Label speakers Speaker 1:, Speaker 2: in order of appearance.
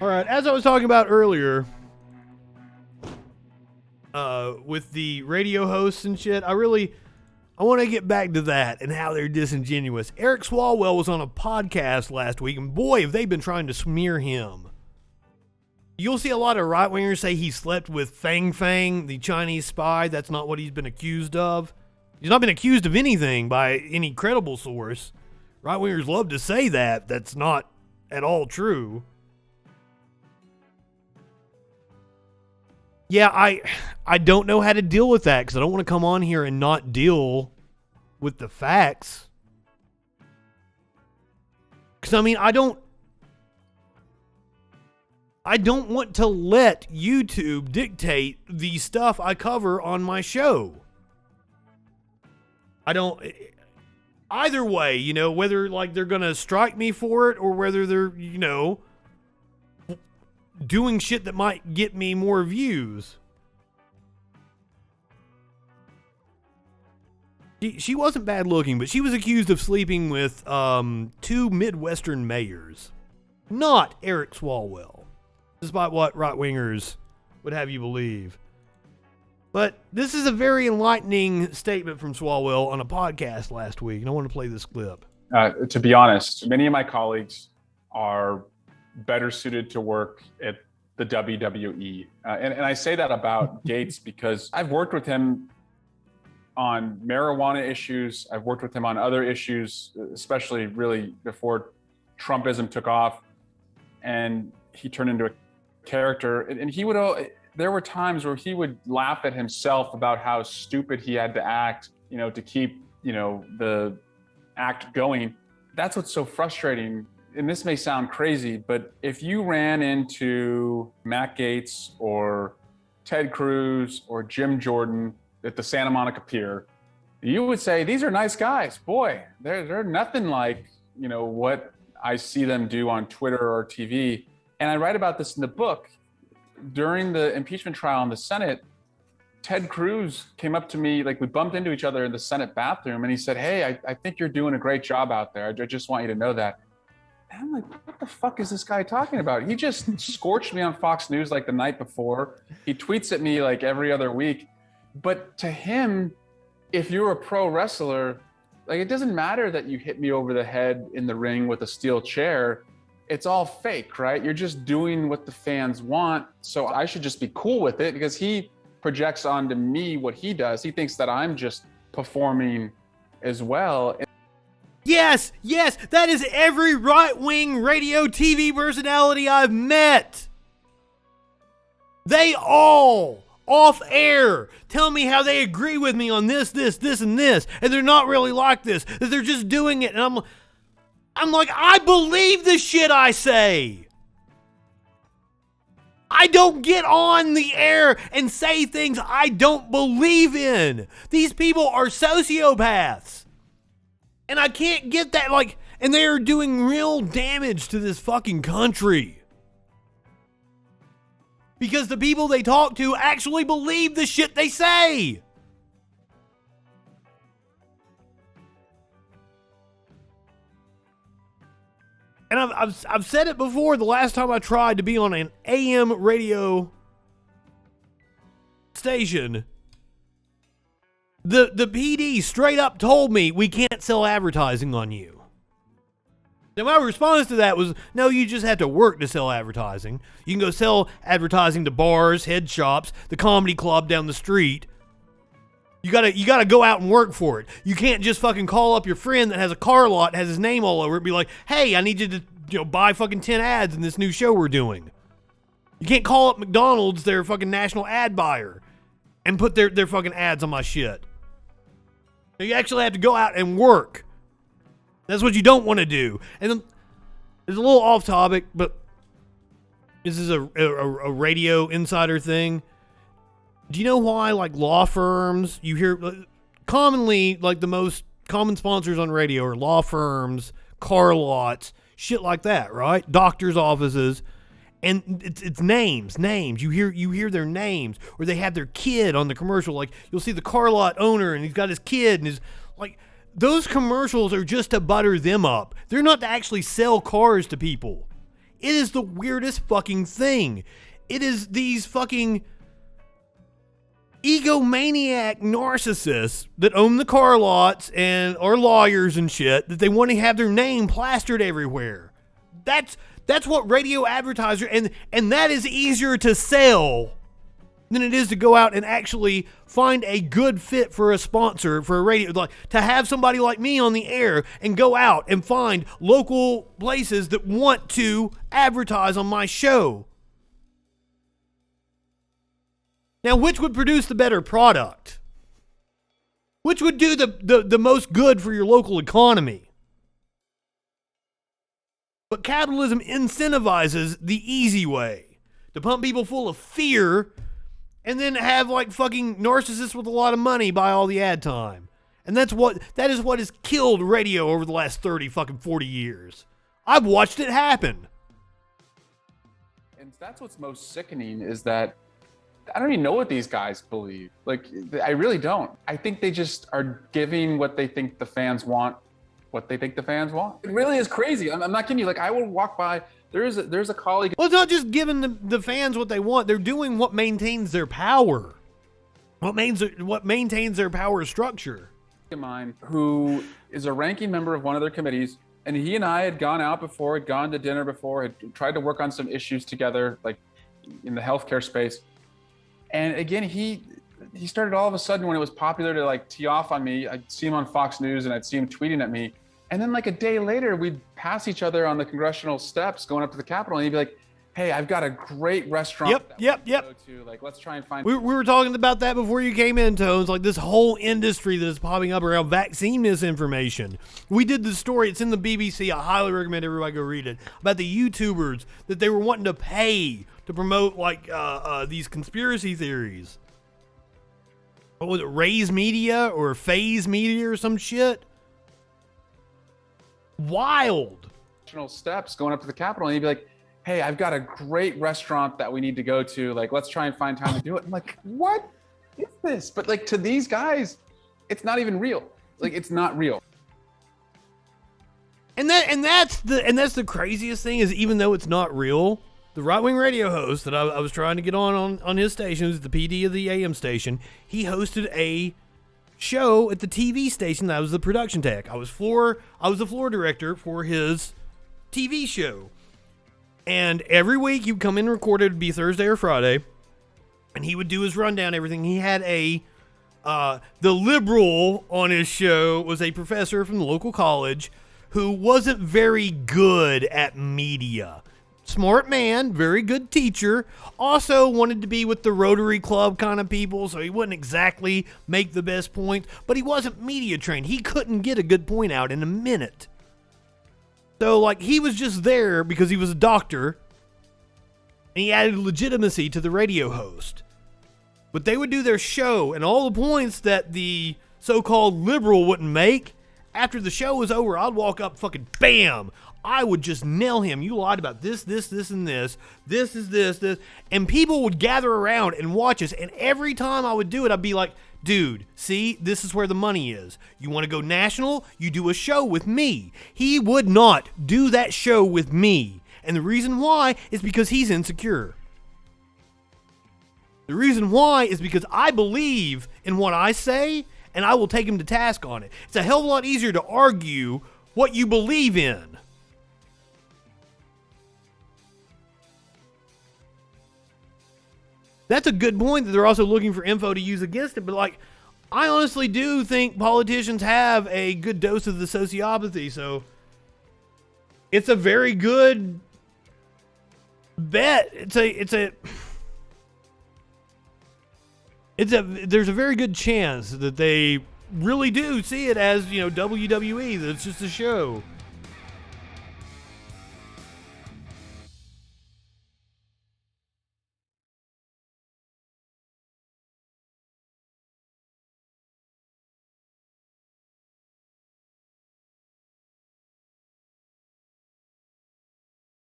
Speaker 1: All right, as I was talking about earlier, with the radio hosts and shit, I want to get back to that and how they're disingenuous. Eric Swalwell was on a podcast last week, and boy, have they been trying to smear him. You'll see a lot of right-wingers say he slept with Fang Fang, the Chinese spy. That's not what he's been accused of. He's not been accused of anything by any credible source. Right-wingers love to say that. That's not at all true. Yeah, I don't know how to deal with that because I don't want to come on here and not deal with the facts. Because, I mean, I don't want to let YouTube dictate the stuff I cover on my show. Either way, you know, whether like they're going to strike me for it or whether they're, you know, doing shit that might get me more views. She wasn't bad looking, but she was accused of sleeping with 2 Midwestern mayors. Not Eric Swalwell, despite what right-wingers would have you believe. But this is a very enlightening statement from Swalwell on a podcast last week, and I want to play this clip.
Speaker 2: To be honest, many of my colleagues are better suited to work at the WWE. And I say that about Gates because I've worked with him on marijuana issues. I've worked with him on other issues, especially really before Trumpism took off and he turned into a character. And he would, there were times where he would laugh at himself about how stupid he had to act, you know, to keep, you know, the act going. That's what's so frustrating. And this may sound crazy, but if you ran into Matt Gaetz or Ted Cruz or Jim Jordan at the Santa Monica Pier, you would say, these are nice guys. Boy, they're nothing like, you know, what I see them do on Twitter or TV. And I write about this in the book. During the impeachment trial in the Senate, Ted Cruz came up to me, like we bumped into each other in the Senate bathroom, and he said, hey, I think you're doing a great job out there. I just want you to know that. And I'm like, what the fuck is this guy talking about? He just scorched me on Fox News like the night before. He tweets at me like every other week. But to him, if you're a pro wrestler, like it doesn't matter that you hit me over the head in the ring with a steel chair. It's all fake, right? You're just doing what the fans want. So I should just be cool with it because he projects onto me what he does. He thinks that I'm just performing as well.
Speaker 1: Yes, that is every right-wing radio TV personality I've met. They all, off air, tell me how they agree with me on this, and this, and they're not really like this, that they're just doing it, and I'm like, I believe the shit I say. I don't get on the air and say things I don't believe in. These people are sociopaths. And I can't get that, like, and they are doing real damage to this fucking country. Because the people they talk to actually believe the shit they say. And I've said it before the last time I tried to be on an AM radio station. The PD straight up told me we can't sell advertising on you. Now my response to that was, no, you just have to work to sell advertising. You can go sell advertising to bars, head shops, the comedy club down the street. You gotta go out and work for it. You can't just fucking call up your friend that has a car lot, has his name all over it, and be like, hey, I need you to buy fucking 10 ads in this new show we're doing. You can't call up McDonald's, their fucking national ad buyer, and put their fucking ads on my shit. You actually have to go out and work. That's what you don't want to do. And then, it's a little off topic, but this is a radio insider thing. Do you know why, like, law firms, you hear, commonly, like, the most common sponsors on radio are law firms, car lots, shit like that, right? Doctors' offices. And it's names. You hear their names, or they have their kid on the commercial. Like, you'll see the car lot owner, and he's got his kid, and his, like, those commercials are just to butter them up. They're not to actually sell cars to people. It is the weirdest fucking thing. It is these fucking egomaniac narcissists that own the car lots and are lawyers and shit that they want to have their name plastered everywhere. That's what radio advertiser, and that is easier to sell than it is to go out and actually find a good fit for a sponsor for a radio, like to have somebody like me on the air and go out and find local places that want to advertise on my show. Now, which would produce the better product? Which would do the most good for your local economy? But capitalism incentivizes the easy way to pump people full of fear and then have like fucking narcissists with a lot of money buy all the ad time. And that is what has killed radio over the last 30 fucking 40 years. I've watched it happen.
Speaker 2: And that's what's most sickening is that I don't even know what these guys believe. Like, I really don't. I think they just are giving what they think the fans want, what they think the fans want. It really is crazy. I'm not kidding you. Like, I will walk by. There's a colleague.
Speaker 1: Well, it's not just giving the fans what they want. They're doing what maintains their power. What maintains their power structure.
Speaker 2: Of mine who is a ranking member of one of their committees, and he and I had gone out before, had gone to dinner before, had tried to work on some issues together, like in the healthcare space. And again, he started all of a sudden when it was popular to like tee off on me. I'd see him on Fox News and I'd see him tweeting at me. And then like a day later, we'd pass each other on the congressional steps going up to the Capitol, and he'd be like, "Hey, I've got a great restaurant
Speaker 1: Yep.
Speaker 2: go to. Like, let's try and find."
Speaker 1: We were talking about that before you came in, Tones. Like this whole industry that is popping up around vaccine misinformation. We did the story. It's in the BBC. I highly recommend everybody go read it about the YouTubers that they were wanting to pay to promote like these conspiracy theories. What was it? Raise Media or Phase Media or some shit? Wild.
Speaker 2: Steps going up to the Capitol, and he'd be like, "Hey, I've got a great restaurant that we need to go to. Like, let's try and find time to do it." I'm like, what is this? But like to these guys, it's not even real. Like, it's not real.
Speaker 1: And that's the craziest thing is even though it's not real, the right-wing radio host that I was trying to get on his station, who's the PD of the AM station, he hosted a show at the TV station that was the production tech. I was the floor director for his TV show. And every week he'd come in and record it. It'd be Thursday or Friday. And he would do his rundown, everything. He had the liberal on his show was a professor from the local college who wasn't very good at media. Smart man, very good teacher. Also wanted to be with the Rotary Club kind of people, so he wouldn't exactly make the best point, but he wasn't media trained. He couldn't get a good point out in a minute. So, like, he was just there because he was a doctor, and he added legitimacy to the radio host. But they would do their show, and all the points that the so-called liberal wouldn't make, after the show was over, I'd walk up fucking bam! I would just nail him. You lied about this, and this. This is this. And people would gather around and watch us. And every time I would do it, I'd be like, dude, see, this is where the money is. You want to go national? You do a show with me. He would not do that show with me. And the reason why is because he's insecure. The reason why is because I believe in what I say, and I will take him to task on it. It's a hell of a lot easier to argue what you believe in. That's a good point that they're also looking for info to use against it. But, like, I honestly do think politicians have a good dose of the sociopathy. So, it's a very good bet. There's a very good chance that they really do see it as, WWE, that it's just a show.